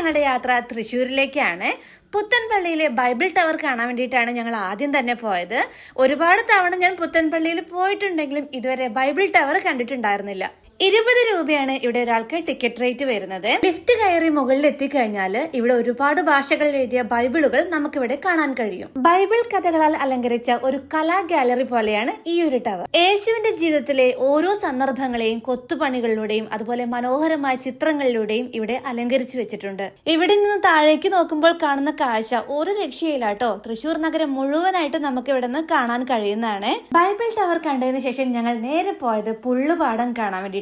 ഞങ്ങളുടെ യാത്ര തൃശ്ശൂരിലേക്കാണ്. പുത്തൻപള്ളിയിലെ Bible tower കാണാൻ വേണ്ടിയിട്ടാണ് ഞങ്ങൾ ആദ്യം തന്നെ പോയത്. ഒരുപാട് തവണ ഞാൻ പുത്തൻപള്ളിയിൽ പോയിട്ടുണ്ടെങ്കിലും ഇതുവരെ ബൈബിൾ ടവർ കണ്ടിട്ടുണ്ടായിരുന്നില്ല. 20 രൂപയാണ് ഇവിടെ ഒരാൾക്ക് ടിക്കറ്റ് റേറ്റ് വരുന്നത്. ലിഫ്റ്റ് കയറി മുകളിൽ എത്തിക്കഴിഞ്ഞാൽ ഇവിടെ ഒരുപാട് ഭാഷകളിൽ എഴുതിയ ബൈബിളുകൾ നമുക്കിവിടെ കാണാൻ കഴിയും. ബൈബിൾ കഥകളാൽ അലങ്കരിച്ച ഒരു കലാ ഗാലറി പോലെയാണ് ഈ ഒരു ടവർ. യേശുവിന്റെ ജീവിതത്തിലെ ഓരോ സന്ദർഭങ്ങളെയും കൊത്തുപണികളിലൂടെയും അതുപോലെ മനോഹരമായ ചിത്രങ്ങളിലൂടെയും ഇവിടെ അലങ്കരിച്ചു വെച്ചിട്ടുണ്ട്. ഇവിടെ നിന്ന് താഴേക്ക് നോക്കുമ്പോൾ കാണുന്ന കാഴ്ച ഒരു രക്ഷയില്ലാട്ടോ. തൃശ്ശൂർ നഗരം മുഴുവനായിട്ട് നമുക്ക് ഇവിടെ നിന്ന് കാണാൻ കഴിയുന്നതാണ്. ബൈബിൾ ടവർ കണ്ടതിന് ശേഷം ഞങ്ങൾ നേരെ പോയത് പുള്ളുപാടം കാണാൻ വേണ്ടി.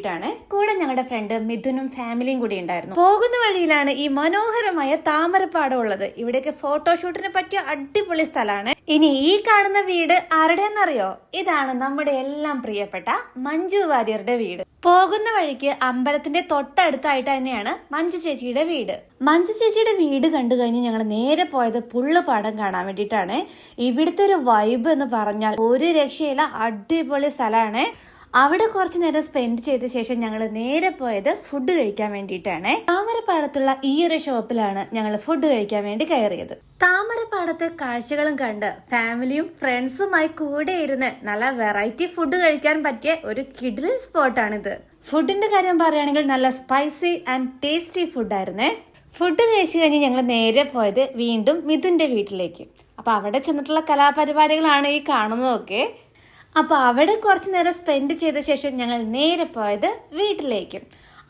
കൂടെ ഞങ്ങളുടെ ഫ്രണ്ട് മിഥുനും ഫാമിലിയും കൂടി ഉണ്ടായിരുന്നു. പോകുന്ന വഴിയിലാണ് ഈ മനോഹരമായ താമരപ്പാടം ഉള്ളത്. ഇവിടേക്ക് ഫോട്ടോഷൂട്ടിന് പറ്റിയ അടിപൊളി സ്ഥലമാണ്. ഇനി ഈ കാണുന്ന വീട് ആരുടെയെന്നറിയോ? ഇതാണ് നമ്മുടെ എല്ലാം പ്രിയപ്പെട്ട മഞ്ജു വാര്യരുടെ വീട്. പോകുന്ന വഴിക്ക് അമ്പലത്തിന്റെ തൊട്ടടുത്തായിട്ട് തന്നെയാണ് മഞ്ജു ചേച്ചിയുടെ വീട്. മഞ്ജു ചേച്ചിയുടെ വീട് കണ്ടു കഴിഞ്ഞ് ഞങ്ങൾ നേരെ പോയത് പുള്ളുപാടം കാണാൻ വേണ്ടിയിട്ടാണ്. ഇവിടുത്തെ ഒരു വൈബ് എന്ന് പറഞ്ഞാൽ ഒരു രക്ഷയില്ല, അടിപൊളി സ്ഥലമാണ്. അവിടെ കുറച്ചു നേരം സ്പെൻഡ് ചെയ്ത ശേഷം ഞങ്ങൾ നേരെ പോയത് ഫുഡ് കഴിക്കാൻ വേണ്ടിയിട്ടാണ്. താമരപ്പാടത്തുള്ള ഈ ഒരു ഷോപ്പിലാണ് ഞങ്ങൾ ഫുഡ് കഴിക്കാൻ വേണ്ടി കയറിയത്. താമരപ്പാടത്തെ കാഴ്ചകളും കണ്ട് ഫാമിലിയും ഫ്രണ്ട്സുമായി കൂടെ ഇരുന്ന് നല്ല വെറൈറ്റി ഫുഡ് കഴിക്കാൻ പറ്റിയ ഒരു കിഡിൽ സ്പോട്ടാണിത്. ഫുഡിന്റെ കാര്യം പറയുകയാണെങ്കിൽ നല്ല സ്പൈസി ആൻഡ് ടേസ്റ്റി ഫുഡായിരുന്നേ. ഫുഡ് കഴിച്ചു കഴിഞ്ഞ് ഞങ്ങൾ നേരെ പോയത് വീണ്ടും മിഥുന്റെ വീട്ടിലേക്ക്. അപ്പൊ അവിടെ ചെന്നിട്ടുള്ള കലാപരിപാടികളാണ് ഈ കാണുന്നതൊക്കെ. അപ്പോൾ അവിടെ കുറച്ച് നേരം സ്പെൻഡ് ചെയ്ത ശേഷം ഞങ്ങൾ നേരെ പോയത് വീട്ടിലേക്കും.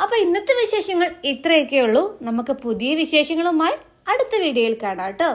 അപ്പോൾ ഇന്നത്തെ വിശേഷങ്ങൾ ഇത്രയൊക്കെ ഉള്ളൂ. നമുക്ക് പുതിയ വിശേഷങ്ങളുമായി അടുത്ത വീഡിയോയിൽ കാണാം കേട്ടോ.